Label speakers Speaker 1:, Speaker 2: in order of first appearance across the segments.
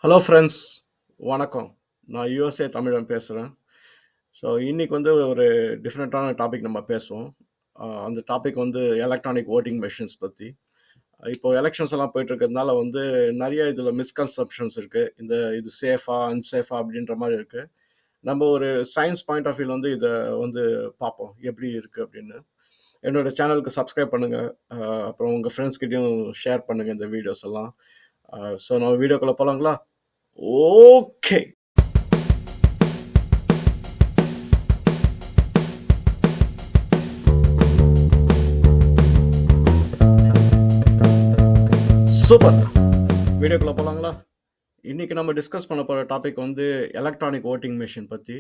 Speaker 1: Hello friends, வணக்கம். நான் USA தமிழன் பேசுகிறேன். ஸோ இன்னைக்கு வந்து ஒரு டிஃப்ரெண்ட்டான டாபிக் நம்ம பேசுவோம். அந்த டாபிக் வந்து எலக்ட்ரானிக் வோட்டிங் மெஷின்ஸ் பற்றி. இப்போ எலெக்ஷன்ஸ் எல்லாம் போயிட்டு இருக்கிறதுனால வந்து நிறைய இதில் மிஸ்கன்செப்ஷன்ஸ் இருக்குது. இது சேஃபா அன்சேஃபா அப்படின்ற மாதிரி இருக்குது. நம்ம ஒரு சயின்ஸ் பாயிண்ட் ஆஃப் வியூவில் வந்து இதை வந்து பார்ப்போம் எப்படி இருக்குது அப்படின்னு. என்னோட சேனலுக்கு சப்ஸ்கிரைப் பண்ணுங்கள். அப்புறம் உங்கள் ஃப்ரெண்ட்ஸ்கிட்டையும் ஷேர் பண்ணுங்கள் இந்த வீடியோஸ் எல்லாம். ஸோ நம்ம வீடியோக்குள்ளே போகலாங்களா? ஓகே. சூப்பர். வீடியோக்குள்ளே போகலாங்களா? இன்றைக்கி நம்ம டிஸ்கஸ் பண்ண போகிற டாபிக் வந்து எலக்ட்ரானிக் ஓட்டிங் மிஷின் பற்றி.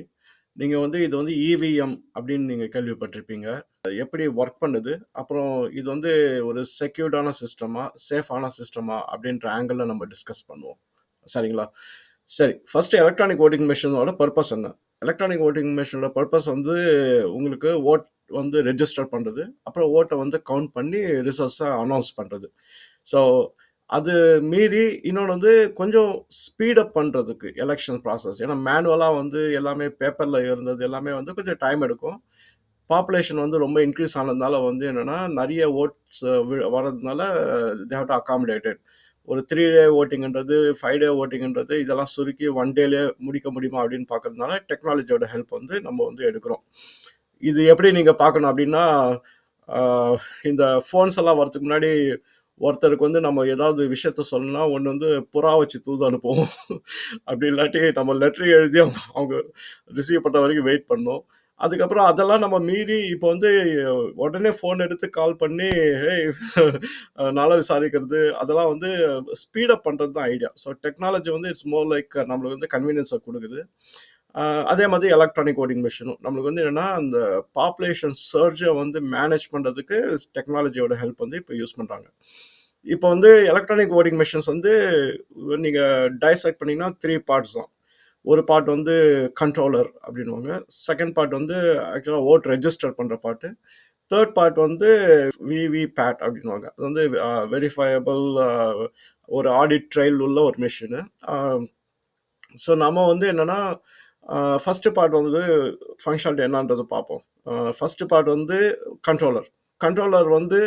Speaker 1: நீங்கள் வந்து இது வந்து இவிஎம் அப்படின்னு நீங்கள் கேள்விப்பட்டிருப்பீங்க. எப்படி ஒர்க் பண்ணுது, அப்புறம் இது வந்து ஒரு செக்யூர்டான சிஸ்டமா சேஃபான சிஸ்டமா அப்படின்ற ஆங்கிளில் நம்ம டிஸ்கஸ் பண்ணுவோம். சரிங்களா? சரி, ஃபஸ்ட்டு எலக்ட்ரானிக் ஓட்டிங் மிஷினோட பர்பஸ் என்ன? எலக்ட்ரானிக் ஓட்டிங் மிஷினோட பர்பஸ் வந்து உங்களுக்கு ஓட் வந்து ரெஜிஸ்டர் பண்ணுறது, அப்புறம் ஓட்டை வந்து கவுண்ட் பண்ணி ரிசல்ட்ஸை அனௌன்ஸ் பண்ணுறது. ஸோ அது மீறி இன்னொன்று வந்து கொஞ்சம் ஸ்பீடப் பண்ணுறதுக்கு எலெக்ஷன் ப்ராசஸ். ஏன்னா மேனுவலாக வந்து எல்லாமே பேப்பரில் இருந்தது எல்லாமே வந்து கொஞ்சம் டைம் எடுக்கும். பாப்புலேஷன் வந்து ரொம்ப இன்க்ரீஸ் ஆனதுனால வந்து என்னென்னா நிறைய ஓட்ஸ் வர்றதுனால தே ஹவ் டு அகாமடேட்டட். ஒரு 3 டே ஓட்டிங்கிறது 5 டே ஓட்டிங்கிறது இதெல்லாம் சுருக்கி 1 டேலே முடிக்க முடியுமா அப்படின்னு பார்க்கறதுனால டெக்னாலஜியோட ஹெல்ப் வந்து நம்ம வந்து எடுக்கிறோம். இது எப்படி நீங்கள் பார்க்கணும் அப்படின்னா, இந்த ஃபோன்ஸ் எல்லாம் வரதுக்கு முன்னாடி ஒருத்தருக்கு வந்து நம்ம ஏதாவது விஷயத்த சொல்லணும்னா ஒன்று வந்து புறா வச்சு தூது அனுப்புவோம். அப்படி இல்லாட்டி நம்ம லெட்ரு எழுதி அவங்க ரிசீவ் பண்ணுற வரைக்கும் வெயிட் பண்ணோம். அதுக்கப்புறம் அதெல்லாம் நம்ம மீறி இப்போ வந்து உடனே ஃபோன் எடுத்து கால் பண்ணி ஹேய் நல்லா விசாரிக்கிறது அதெல்லாம் வந்து ஸ்பீடப் பண்ணுறது தான் ஐடியா. ஸோ டெக்னாலஜி வந்து இட்ஸ் மோர் லைக் நம்மளுக்கு வந்து கன்வீனியன்ஸை கொடுக்குது. அதே மாதிரி எலக்ட்ரானிக் ஓட்டிங் மிஷினும் நம்மளுக்கு வந்து என்னென்னா அந்த பாப்புலேஷன் சர்ஜை வந்து மேனேஜ் பண்ணுறதுக்கு டெக்னாலஜியோட ஹெல்ப் வந்து இப்போ யூஸ் பண்ணுறாங்க. இப்போ வந்து எலக்ட்ரானிக் ஓட்டிங் மிஷின்ஸ் வந்து நீங்கள் டைசெக்ட் பண்ணிங்கன்னா 3 பார்ட்ஸ் தான். ஒரு பார்ட் வந்து கண்ட்ரோலர் அப்படின்வாங்க. செகண்ட் பார்ட் வந்து ஆக்சுவலாக ஓட் ரெஜிஸ்டர் பண்ணுற பார்ட்டு. தேர்ட் பார்ட் வந்து விவி பேட் அப்படின்வாங்க. அது வந்து வெரிஃபயபிள் ஒரு ஆடிட் ட்ரையல் உள்ள ஒரு மிஷினு. ஸோ நம்ம வந்து என்னென்னா ஃபஸ்ட்டு பார்ட் வந்து ஃபங்க்ஷனாலிட்டி என்னன்றது பார்ப்போம். ஃபஸ்ட்டு பார்ட் வந்து கண்ட்ரோலர். கண்ட்ரோலர் வந்து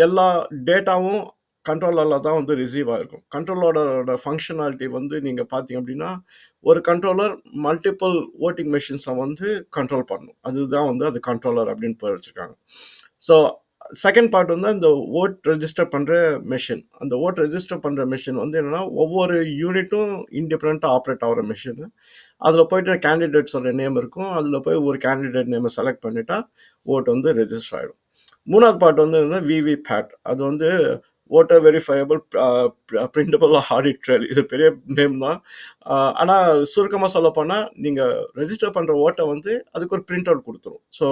Speaker 1: எல்லா டேட்டாவும் கண்ட்ரோலரில் தான் வந்து ரிசீவ் ஆகிருக்கும். கண்ட்ரோலரோட ஃபங்க்ஷனாலிட்டி வந்து நீங்கள் பார்த்தீங்க அப்படின்னா ஒரு கண்ட்ரோலர் மல்டிபிள் ஓட்டிங் மெஷின்ஸை வந்து கண்ட்ரோல் பண்ணணும். அதுதான் வந்து அது கண்ட்ரோலர் அப்படின்னு பேர் வச்சுருக்காங்க. ஸோ செகண்ட் பார்ட் வந்து அந்த ஓட் ரெஜிஸ்டர் பண்ணுற மெஷின். அந்த ஓட் ரெஜிஸ்டர் பண்ணுற மெஷின் வந்து என்னென்னா ஒவ்வொரு யூனிட்டும் இண்டிபெண்ட்டாக ஆப்ரேட் ஆகிற மெஷினு. அதில் போய்ட்டு கேண்டிடேட்ஸோட நேம் இருக்கும். அதில் போய் ஒரு கேண்டிடேட் நேமை செலக்ட் பண்ணிட்டா ஓட் வந்து ரெஜிஸ்டர் ஆகிடும். மூணாவது பார்ட் வந்து என்னென்னா விவி பேட். அது வந்து ஓட்டர் வெரிஃபயபிள் பிரிண்டபிள் ஆடிட் ட்ரையல். இது பெரிய நேம் தான். ஆனால் சுருக்கமாக சொல்லப்போனால் நீங்கள் ரெஜிஸ்டர் பண்ணுற ஓட்டை வந்து அதுக்கு ஒரு பிரிண்ட் அவுட் கொடுத்துரும். ஸோ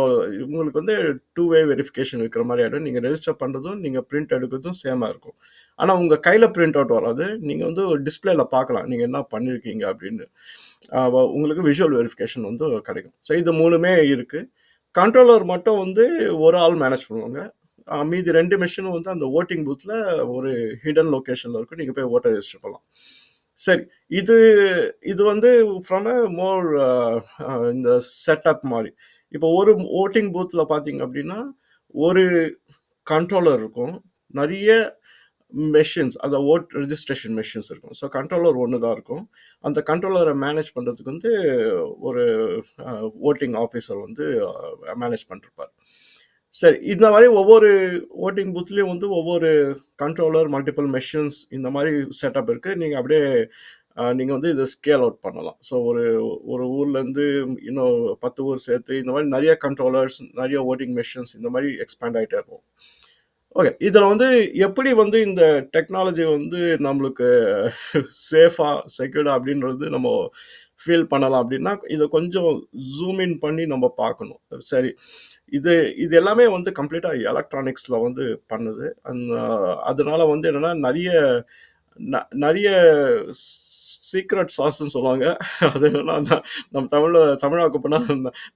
Speaker 1: உங்களுக்கு வந்து 2 வே வெரிஃபிகேஷன் இருக்கிற மாதிரி ஆகிடும். நீங்கள் ரெஜிஸ்டர் பண்ணுறதும் நீங்கள் பிரிண்ட் எடுக்கிறதும் சேமாக இருக்கும். ஆனால் உங்கள் கையில் பிரிண்ட் அவுட் வராது. நீங்கள் வந்து டிஸ்பிளேல பார்க்கலாம் நீங்கள் என்ன பண்ணியிருக்கீங்க அப்படின்னு. உங்களுக்கு விஷுவல் வெரிஃபிகேஷன் வந்து கிடைக்கும். ஸோ இது மூணுமே இருக்குது. கண்ட்ரோலர் மட்டும் வந்து ஒரு ஆள் மேனேஜ் பண்ணுவாங்க. மீதி 2 மெஷினும் வந்து அந்த ஓட்டிங் பூத்தில் ஒரு ஹிடன் லொக்கேஷனில் இருக்கும். நீங்கள் போய் ஓட்டர் ரெஜிஸ்டர் பண்ணலாம். சரி, இது இது வந்து ஃப்ரம் அ மோர் இந்த செட்டப் மாதிரி. இப்போ ஒரு ஓட்டிங் பூத்தில் பார்த்தீங்க அப்படின்னா ஒரு கண்ட்ரோலர் இருக்கும், நிறைய மெஷின்ஸ், அந்த ஓட் ரெஜிஸ்ட்ரேஷன் மெஷின்ஸ் இருக்கும். ஸோ கண்ட்ரோலர் ஒன்று தான் இருக்கும். அந்த கண்ட்ரோலரை மேனேஜ் பண்ணுறதுக்கு வந்து ஒரு ஓட்டிங் ஆஃபீஸர் வந்து மேனேஜ் பண்ணிருப்பார். சரி, இந்த மாதிரி ஒவ்வொரு ஓட்டிங் பூத்லேயும் வந்து ஒவ்வொரு கண்ட்ரோலர் மல்டிபிள் மெஷின்ஸ் இந்த மாதிரி செட்டப் இருக்குது. நீங்கள் அப்படியே நீங்கள் வந்து இதை ஸ்கேல் அவுட் பண்ணலாம். ஸோ ஒரு ஊர்லேருந்து இன்னும் 10 ஊர் சேர்த்து இந்த மாதிரி நிறைய கண்ட்ரோலர்ஸ், நிறைய ஓட்டிங் மெஷின்ஸ் இந்த மாதிரி எக்ஸ்பேண்ட் ஆகிட்டே இருக்கும். ஓகே, இதில் வந்து எப்படி வந்து இந்த டெக்னாலஜி வந்து நம்மளுக்கு சேஃபாக செக்யூர்டாக அப்படின்றது நம்ம ஃபீல் பண்ணலாம் அப்படின்னா இதை கொஞ்சம் ஜூம் இன் பண்ணி நம்ம பார்க்கணும். சரி, இது இது எல்லாமே வந்து கம்ப்ளீட்டாக எலக்ட்ரானிக்ஸில் வந்து பண்ணுது. அதனால வந்து என்னென்னா நிறைய சீக்ரெட் சாஸ்ன்னு சொல்லுவாங்க. அது என்னன்னா நம்ம தமிழாக்க போனால்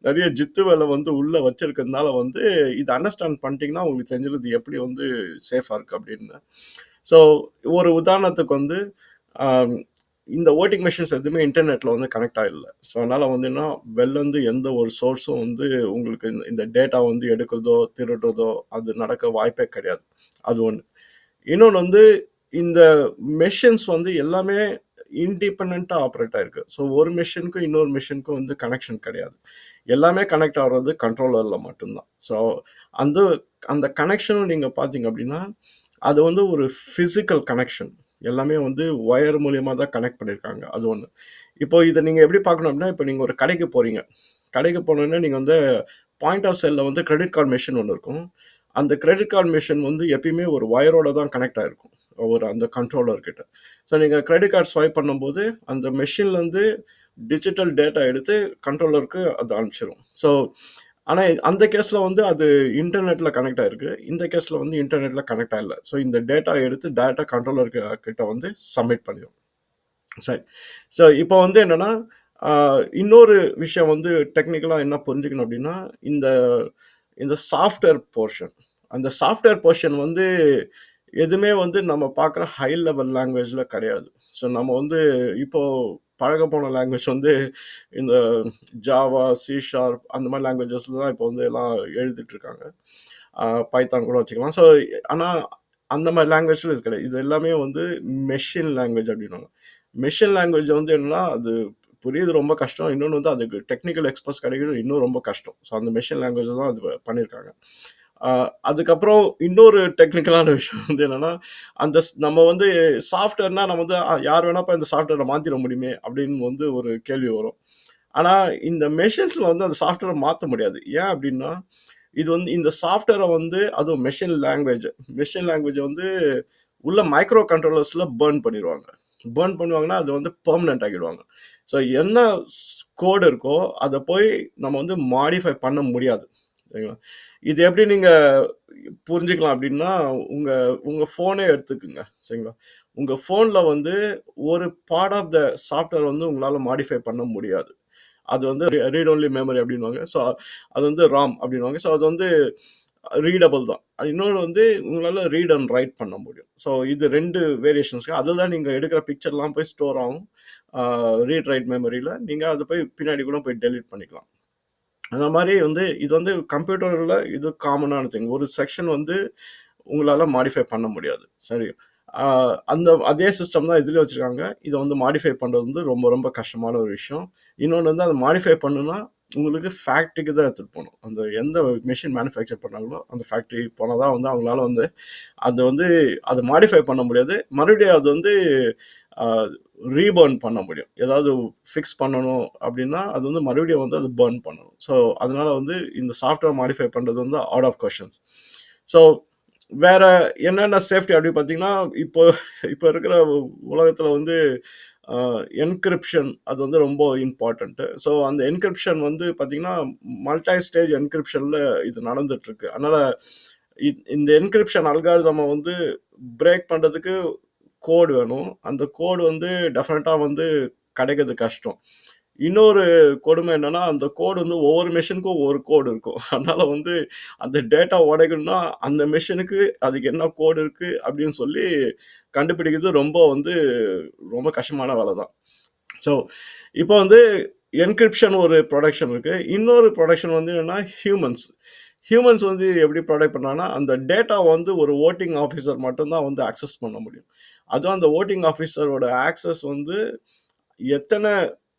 Speaker 1: நிறைய ஜித்து வேலை வந்து உள்ளே வச்சிருக்கிறதுனால வந்து இதை அண்டர்ஸ்டாண்ட் பண்ணிட்டீங்கன்னா உங்களுக்கு தெரிஞ்சிருது எப்படி வந்து சேஃபாக இருக்குது அப்படின்னு. ஸோ ஒரு உதாரணத்துக்கு வந்து இந்த ஓட்டிங் மிஷின்ஸ் எதுவுமே இன்டர்நெட்டில் வந்து கனெக்ட் ஆகிடல. ஸோ அதனால் வந்துன்னா வெளிலேருந்து எந்த ஒரு சோர்ஸும் வந்து உங்களுக்கு இந்த டேட்டா வந்து எடுக்கிறதோ திருடுறதோ அது நடக்க வாய்ப்பே கிடையாது. அது ஒன்று. இன்னொன்று வந்து இந்த மெஷின்ஸ் வந்து எல்லாமே இண்டிபெண்ட்டாக ஆப்ரேட் ஆயிருக்கு. ஸோ ஒரு மிஷினுக்கும் இன்னொரு மிஷினுக்கும் வந்து கனெக்ஷன் கிடையாது. எல்லாமே கனெக்ட் ஆகிறது கண்ட்ரோலரில் மட்டும்தான். ஸோ அந்த அந்த கனெக்ஷனும் நீங்கள் பார்த்தீங்க அப்படின்னா அது வந்து ஒரு ஃபிசிக்கல் கனெக்ஷன். எல்லாமே வந்து ஒயர் மூலியமாக தான் கனெக்ட் பண்ணியிருக்காங்க. அது ஒன்று. இப்போ இதை நீங்கள் எப்படி பார்க்கணும் அப்படின்னா, இப்போ நீங்கள் ஒரு கடைக்கு போகிறீங்க. கடைக்கு போனோடனே நீங்கள் வந்து பாயிண்ட் ஆஃப் சேலில் வந்து கிரெடிட் கார்டு மிஷின் ஒன்று இருக்கும். அந்த கிரெடிட் கார்டு மிஷின் வந்து எப்பயுமே ஒரு ஒயரோட தான் கனெக்ட் ஆகிருக்கும், ஒரு அந்த கண்ட்ரோலர் கிட்ட. ஸோ நீங்கள் கிரெடிட் கார்டு ஸ்வைப் பண்ணும்போது அந்த மெஷின்லேருந்து டிஜிட்டல் டேட்டா எடுத்து கண்ட்ரோலருக்கு அது அனுப்பிச்சிடும். ஸோ ஆனால் அந்த கேஸில் வந்து அது இன்டர்நெட்டில் கனெக்ட் ஆகிருக்கு. இந்த கேஸில் வந்து இன்டர்நெட்டில் கனெக்ட் ஆகல. ஸோ இந்த டேட்டா எடுத்து டேரெக்டாக கண்ட்ரோலர் கிட்ட வந்து சப்மிட் பண்ணிடும். சரி. ஸோ இப்போ வந்து என்னென்னா இன்னொரு விஷயம் வந்து டெக்னிக்கலாக என்ன புரிஞ்சுக்கணும் அப்படின்னா, இந்த இந்த சாஃப்ட்வேர் போர்ஷன், அந்த சாஃப்ட்வேர் போர்ஷன் வந்து எதுவுமே வந்து நம்ம பார்க்குற ஹை லெவல் லாங்குவேஜில் கிடையாது. ஸோ நம்ம வந்து இப்போது பழக போன லாங்குவேஜ் வந்து இந்த ஜாவா, சி ஷார்ப் அந்த மாதிரி லாங்குவேஜஸில் தான் இப்போ வந்து எல்லாம் எழுதிட்டுருக்காங்க. பைத்தான் கூட வச்சுக்கலாம். ஸோ ஆனால் அந்த மாதிரி லாங்குவேஜில் இது கிடையாது. இது எல்லாமே வந்து மெஷின் லாங்குவேஜ் அப்படின்வாங்க. மெஷின் லாங்குவேஜ் வந்து என்னன்னா அது புரியுது ரொம்ப கஷ்டம். இன்னொன்று வந்து அதுக்கு டெக்னிக்கல் எக்ஸ்பர்ட்ஸ் கிடைக்கிறது இன்னும் ரொம்ப கஷ்டம். ஸோ அந்த மெஷின் லாங்குவேஜ் தான் அது பண்ணியிருக்காங்க. அதுக்கப்புறம் இன்னொரு டெக்னிக்கலான விஷயம் வந்து என்னென்னா, அந்த நம்ம வந்து சாஃப்ட்வேர்னா நம்ம வந்து யார் வேணா இப்போ இந்த சாஃப்ட்வேரை மாற்றிட முடியுமே அப்படின்னு வந்து ஒரு கேள்வி வரும். ஆனால் இந்த மெஷின்ஸில் வந்து அந்த சாஃப்ட்வேரை மாற்ற முடியாது. ஏன் அப்படின்னா, இது வந்து இந்த சாஃப்ட்வேரை வந்து அதுவும் மெஷின் லாங்குவேஜ் வந்து உள்ள மைக்ரோ கண்ட்ரோலர்ஸில் பேர்ன் பண்ணிடுவாங்க. பேர்ன் பண்ணுவாங்கன்னா அது வந்து பெர்மனெண்ட் ஆகிடுவாங்க. ஸோ என்ன கோடு இருக்கோ அதை போய் நம்ம வந்து மாடிஃபை பண்ண முடியாது. சரிங்களா? இது எப்படி நீங்கள் புரிஞ்சுக்கலாம் அப்படின்னா, உங்கள் ஃபோனே எடுத்துக்குங்க. சரிங்களா? உங்கள் ஃபோனில் வந்து ஒரு பார்ட் ஆஃப் த சாஃப்ட்வேர் வந்து உங்களால் மாடிஃபை பண்ண முடியாது. அது வந்து ரீட் ஒன்லி மெமரி அப்படின்வாங்க. ஸோ அது வந்து ராம் அப்படின்வாங்க. ஸோ அது வந்து ரீடபிள் தான். இன்னொன்று வந்து உங்களால் ரீட் அண்ட் ரைட் பண்ண முடியும். ஸோ இது 2 வேரியேஷன்ஸ். அதுதான் நீங்கள் எடுக்கிற பிக்சர்லாம் போய் ஸ்டோர் ஆகும் ரீட் ரைட் மெமரியில். நீங்கள் அதை போய் பின்னாடி கூட போய் டெலீட் பண்ணிக்கலாம். அந்த மாதிரி வந்து இது வந்து கம்ப்யூட்டரில் இது காமனான திங். ஒரு செக்ஷன் வந்து உங்களால் மாடிஃபை பண்ண முடியாது. சரி. அந்த அதே சிஸ்டம் தான் இதுலேயும் வச்சுருக்காங்க. இதை வந்து மாடிஃபை பண்ணுறது வந்து ரொம்ப ரொம்ப கஷ்டமான ஒரு விஷயம். இன்னொன்று வந்து அதை மாடிஃபை பண்ணுன்னா உங்களுக்கு ஃபேக்ட்ரிக்கு தான் எடுத்துகிட்டு போகணும். அந்த எந்த மிஷின் மேனுஃபேக்சர் பண்ணாங்களோ அந்த ஃபேக்ட்ரி போனால் தான் வந்து அவங்களால வந்து அதை மாடிஃபை பண்ண முடியாது. மறுபடியும் அது வந்து ரீபர்ன் பண்ண முடியும். ஏதாவது ஃபிக்ஸ் பண்ணணும் அப்படின்னா அது வந்து மறுபடியும் வந்து அது பர்ன் பண்ணணும். ஸோ அதனால் வந்து இந்த சாஃப்ட்வேர் மாடிஃபை பண்ணுறது வந்து அவுட் ஆஃப் கொஷன்ஸ். ஸோ வேற என்னென்ன சேஃப்டி அப்படி பார்த்தீங்கன்னா, இப்போ இருக்கிற உலகத்தில் வந்து என்கிரிப்ஷன் அது வந்து ரொம்ப இம்பார்ட்டண்ட்டு. ஸோ அந்த என்கிரிப்ஷன் வந்து பார்த்தீங்கன்னா, மல்டி ஸ்டேஜ் என்கிரிப்ஷனில் இது நடந்துகிட்ருக்கு. அதனால் இந்த என்கிரிப்ஷன் அல்காரிதமை வந்து பிரேக் பண்ணுறதுக்கு கோடு வேணும். அந்த கோடு வந்து டெஃபினட்டாக வந்து கிடைக்கிறது கஷ்டம். இன்னொரு கொடுமை என்னன்னா, அந்த கோடு வந்து ஒவ்வொரு மெஷினுக்கும் ஒவ்வொரு கோடு இருக்கும். அதனால வந்து அந்த டேட்டா உடைக்கணும்னா அந்த மெஷினுக்கு அதுக்கு என்ன கோடு இருக்கு அப்படின்னு சொல்லி கண்டுபிடிக்கிறது ரொம்ப கஷ்டமான வேலை தான். ஸோ இப்போ வந்து என்கிரிப்ஷன் ஒரு ப்ரொடக்ஷன் இருக்கு. இன்னொரு ப்ரொடக்ஷன் வந்து என்னன்னா ஹியூமன்ஸ் வந்து எப்படி ப்ரொடக்ட் பண்ணாங்கன்னா, அந்த டேட்டா வந்து ஒரு வோட்டிங் ஆஃபீஸர் மட்டும்தான் வந்து அக்சஸ் பண்ண முடியும். அதுவும் அந்த வோட்டிங் ஆஃபீஸரோட ஆக்சஸ் வந்து எத்தனை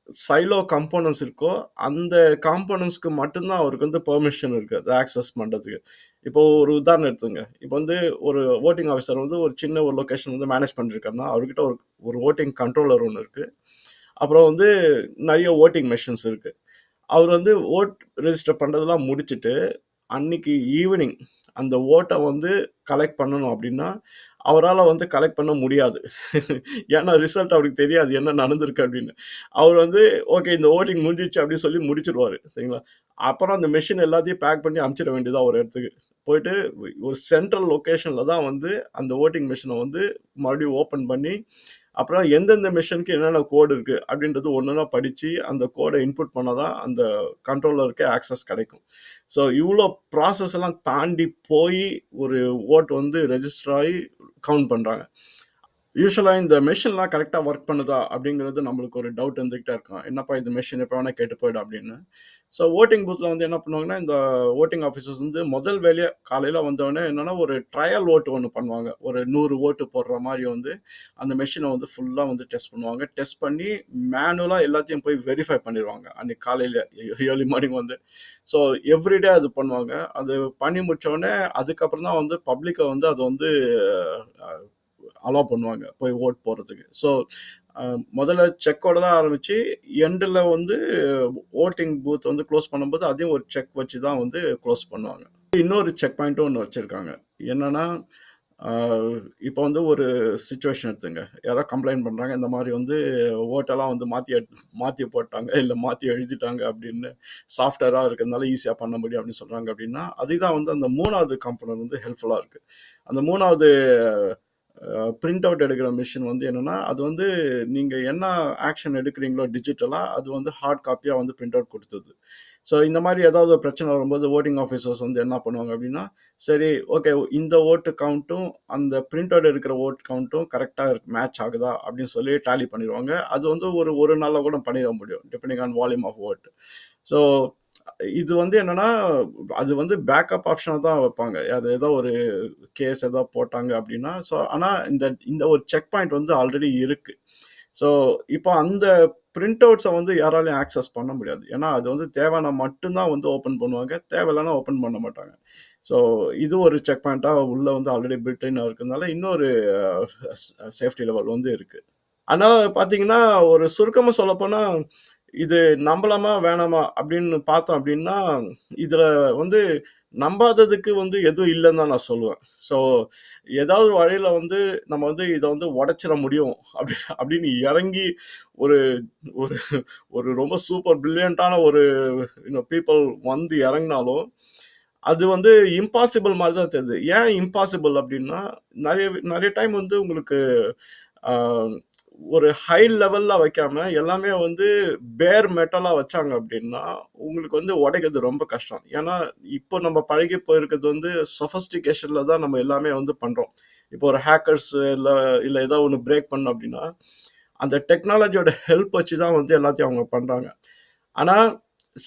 Speaker 1: சைலோ காம்போனன்ட்ஸ் இருக்கோ அந்த காம்போனன்ட்ஸ்க்கு மட்டும்தான் அவருக்கு வந்து பெர்மிஷன் இருக்குது அதை ஆக்சஸ் பண்ணுறதுக்கு. இப்போ ஒரு உதாரணம் எடுத்துங்க. இப்போ வந்து ஒரு வோட்டிங் ஆஃபீஸர் வந்து ஒரு சின்ன ஒரு லொக்கேஷன் வந்து மேனேஜ் பண்ணிருக்காருன்னா அவர்கிட்ட ஒரு வோட்டிங் கண்ட்ரோலர் ஒன்று இருக்குது. அப்புறம் வந்து நிறைய ஓட்டிங் மெஷின்ஸ் இருக்குது. அவர் வந்து ஓட் ரெஜிஸ்டர் பண்ணுறதெல்லாம் முடிச்சுட்டு அன்னைக்கு ஈவினிங் அந்த ஓட்டை வந்து கலெக்ட் பண்ணணும் அப்படின்னா அவரால் வந்து கலெக்ட் பண்ண முடியாது. ஏன்னா ரிசல்ட் அவருக்கு தெரியாது என்ன நடந்திருக்கு அப்படின்னு. அவர் வந்து ஓகே இந்த ஓட்டிங் முடிஞ்சிச்சு அப்படின்னு சொல்லி முடிச்சிருவார். சரிங்களா? அப்புறம் அந்த மெஷின் எல்லாத்தையும் பேக் பண்ணி அனுப்பிச்சிட வேண்டியதாக ஒரு இடத்துக்கு போயிட்டு ஒரு சென்ட்ரல் லொக்கேஷனில் தான் வந்து அந்த ஓட்டிங் மிஷினை வந்து மறுபடியும் ஓப்பன் பண்ணி அப்புறம் எந்தெந்த மிஷினுக்கு என்னென்ன கோடு இருக்குது அப்படின்றது ஒன்றுனா படித்து அந்த கோடை இன்புட் பண்ணால் தான் அந்த கண்ட்ரோலருக்கு ஆக்சஸ் கிடைக்கும். ஸோ இவ்வளோ ப்ராசஸ் எல்லாம் தாண்டி போய் ஒரு ஓட் வந்து ரெஜிஸ்டர் ஆகி கவுண்ட் பண்ணுறாங்க. யூசுவலாக இந்த மெஷின்லாம் கரெக்டாக ஒர்க் பண்ணுதா அப்படிங்கிறது நம்மளுக்கு ஒரு டவுட் இருந்துகிட்டே இருக்கும். என்னப்பா இது மெஷின் எப்போ வேணால் கெட்டு போயிடும் அப்படின்னு. ஸோ ஓட்டிங் பூத்தில் வந்து என்ன பண்ணுவாங்கன்னா, இந்த ஓட்டிங் ஆஃபீஸர்ஸ் வந்து முதல் வேலையாக காலையில் வந்தோடனே என்னென்னா ஒரு ட்ரையல் ஓட்டு ஒன்று பண்ணுவாங்க. ஒரு 100 ஓட்டு போடுற மாதிரி வந்து அந்த மெஷினை வந்து ஃபுல்லாக வந்து டெஸ்ட் பண்ணுவாங்க. டெஸ்ட் பண்ணி மேனுவலாக எல்லாத்தையும் போய் வெரிஃபை பண்ணிடுவாங்க அன்றைக்கி காலையில் ஏர்லி மார்னிங் வந்து. ஸோ எவ்ரிடே அது பண்ணுவாங்க. அது பண்ணி முடித்தோடனே அதுக்கப்புறம் தான் வந்து பப்ளிக்கை வந்து அது வந்து அலோவ் பண்ணுவாங்க போய் ஓட் போடுறதுக்கு. ஸோ முதல்ல செக்கோட தான் ஆரம்பித்து எண்டில் வந்து ஓட்டிங் பூத் வந்து க்ளோஸ் பண்ணும்போது அதையும் ஒரு செக் வச்சு தான் வந்து க்ளோஸ் பண்ணுவாங்க. இன்னொரு செக் பாயிண்ட்டும் ஒன்று வச்சுருக்காங்க. என்னென்னா இப்போ வந்து ஒரு சுச்சுவேஷன் எடுத்துங்க. யாரோ கம்ப்ளைண்ட் பண்ணுறாங்க, இந்த மாதிரி வந்து ஓட்டெல்லாம் வந்து மாற்றி போட்டாங்க, இல்லை மாற்றி எழுதிட்டாங்க அப்படின்னு சாஃப்ட்வேராக இருக்கிறதுனால ஈஸியாக பண்ண முடியும் அப்படின்னு சொல்கிறாங்க அப்படின்னா, அதுதான் வந்து அந்த 3வது காம்பனன்ட் வந்து ஹெல்ப்ஃபுல்லாக இருக்குது. அந்த 3வது பிரிண்ட் அவுட் எடுக்கிற மிஷின் வந்து என்னென்னா, அது வந்து நீங்கள் என்ன ஆக்ஷன் எடுக்கிறீங்களோ டிஜிட்டலாக அது வந்து ஹார்ட் காப்பியாக வந்து பிரிண்ட் அவுட் கொடுத்தது. ஸோ இந்த மாதிரி ஏதாவது ஒரு பிரச்சனை வரும்போது ஓட்டிங் ஆஃபீஸர்ஸ் வந்து என்ன பண்ணுவாங்க அப்படின்னா, சரி ஓகே இந்த ஓட்டு கவுண்ட்டும் அந்த பிரிண்ட் அவுட் எடுக்கிற ஓட்டு கவுண்ட்டும் கரெக்டாக மேட்ச் ஆகுதா அப்படின்னு சொல்லி டேலி பண்ணிடுவாங்க. அது வந்து ஒரு நாளில் கூட பண்ணிட முடியும் டிபெண்டிங் ஆன் வால்யூம் ஆஃப் ஓட். ஸோ இது வந்து என்னென்னா, அது வந்து பேக்கப் ஆப்ஷனாக தான் வைப்பாங்க. அது ஏதோ ஒரு கேஸ் ஏதோ போட்டாங்க அப்படின்னா. ஸோ ஆனால் இந்த ஒரு செக் பாயிண்ட் வந்து ஆல்ரெடி இருக்குது. ஸோ இப்போ அந்த பிரிண்ட் அவுட்ஸை வந்து யாராலையும் ஆக்சஸ் பண்ண முடியாது. ஏன்னா அது வந்து தேவைன்னா மட்டும்தான் வந்து ஓப்பன் பண்ணுவாங்க, தேவையில்லைன்னா ஓப்பன் பண்ண மாட்டாங்க. ஸோ இது ஒரு செக் பாயிண்ட்டாக உள்ளே வந்து ஆல்ரெடி பில்ட்இன்னாக இருக்கிறதுனால இன்னொரு சேஃப்டி லெவல் வந்து இருக்குது. அதனால் பார்த்தீங்கன்னா, ஒரு சுருக்கமாக சொல்லப்போனால் இது நம்பலாமா வேணாமா அப்படின்னு பார்த்தோம் அப்படின்னா, இதில் வந்து நம்பாததுக்கு வந்து எதுவும் இல்லைன்னு தான் நான் சொல்லுவேன். ஸோ ஏதாவது ஒரு வழியில் வந்து நம்ம வந்து இதை வந்து உடைச்சிட முடியும் அப்படின்னு இறங்கி ஒரு ஒரு ஒரு ரொம்ப சூப்பர் பிரில்லியண்ட்டான ஒரு பீப்புள் வந்து இறங்கினாலும் அது வந்து இம்பாசிபிள் மாதிரி தான் தெரியுது. ஏன் இம்பாசிபிள் அப்படின்னா, நிறைய டைம் வந்து உங்களுக்கு ஒரு ஹை லெவலில் வைக்காம எல்லாமே வந்து பேர் மெட்டலாக வச்சாங்க அப்படின்னா உங்களுக்கு வந்து உடைக்கிறது ரொம்ப கஷ்டம். ஏன்னா இப்போ நம்ம பழகி போயிருக்கிறது வந்து சொஃபஸ்டிகேஷனில் தான் நம்ம எல்லாமே வந்து பண்ணுறோம். இப்போ ஒரு ஹேக்கர்ஸ் இல்லை ஏதோ ஒன்று பிரேக் பண்ணோம் அப்படின்னா அந்த டெக்னாலஜியோட ஹெல்ப் வச்சு தான் வந்து எல்லாத்தையும் அவங்க பண்ணுறாங்க. ஆனால்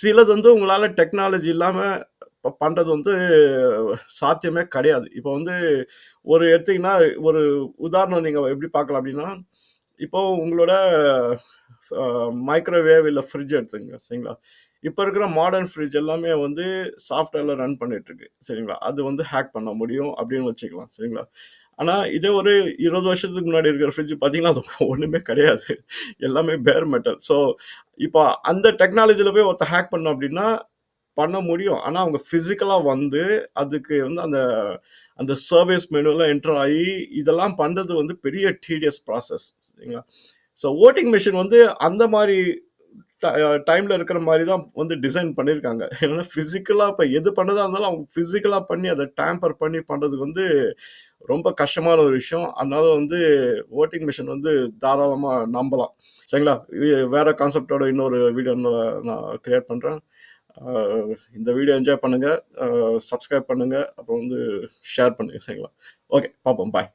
Speaker 1: சிலது வந்து உங்களால் டெக்னாலஜி இல்லாமல் இப்போ பண்ணுறது வந்து சாத்தியமே கிடையாது. இப்போ வந்து ஒரு எடுத்திங்கன்னா ஒரு உதாரணம் நீங்கள் எப்படி பார்க்கலாம் அப்படின்னா, இப்போ உங்களோட மைக்ரோவேவ் இல்லை ஃப்ரிட்ஜ் எடுத்துங்க சரிங்களா. இப்போ இருக்கிற மாடர்ன் ஃப்ரிட்ஜ் எல்லாமே வந்து சாஃப்ட்வேரில் ரன் பண்ணிகிட்ருக்கு சரிங்களா. அது வந்து ஹேக் பண்ண முடியும் அப்படின்னு வச்சுக்கலாம் சரிங்களா. ஆனால் இதே ஒரு 20 வருஷத்துக்கு முன்னாடி இருக்கிற ஃப்ரிட்ஜ் பார்த்தீங்கன்னா அது ஒன்றுமே கிடையாது, எல்லாமே பேர் மெட்டல். ஸோ இப்போ அந்த டெக்னாலஜியில் போய் ஒருத்தர் ஹேக் பண்ணோம் அப்படின்னா பண்ண முடியும். ஆனால் அவங்க ஃபிசிக்கலாக வந்து அதுக்கு வந்து அந்த அந்த சர்வீஸ் மெனுவில் என்டர் ஆகி இதெல்லாம் பண்ணுறது வந்து பெரிய டீடியஸ் ப்ராசஸ் சரிங்களா. ஸோ ஓட்டிங் மிஷின் வந்து அந்த மாதிரி டைமில் இருக்கிற மாதிரி தான் வந்து டிசைன் பண்ணியிருக்காங்க. ஏன்னா ஃபிசிக்கலாக இப்போ எது பண்ணதாக இருந்தாலும் அவங்க ஃபிசிக்கலாக பண்ணி அதை டேம்பர் பண்ணி பண்ணுறதுக்கு வந்து ரொம்ப கஷ்டமான ஒரு விஷயம். அதனால வந்து ஓட்டிங் மிஷின் வந்து தாராளமாக நம்பலாம் சரிங்களா. வேறு கான்செப்டோட இன்னொரு வீடியோ நான் க்ரியேட் பண்ணுறேன். இந்த வீடியோ என்ஜாய் பண்ணுங்கள், சப்ஸ்கிரைப் பண்ணுங்கள், அப்புறம் வந்து ஷேர் பண்ணுங்கள் சரிங்களா. ஓகே பார்ப்போம், பாய்.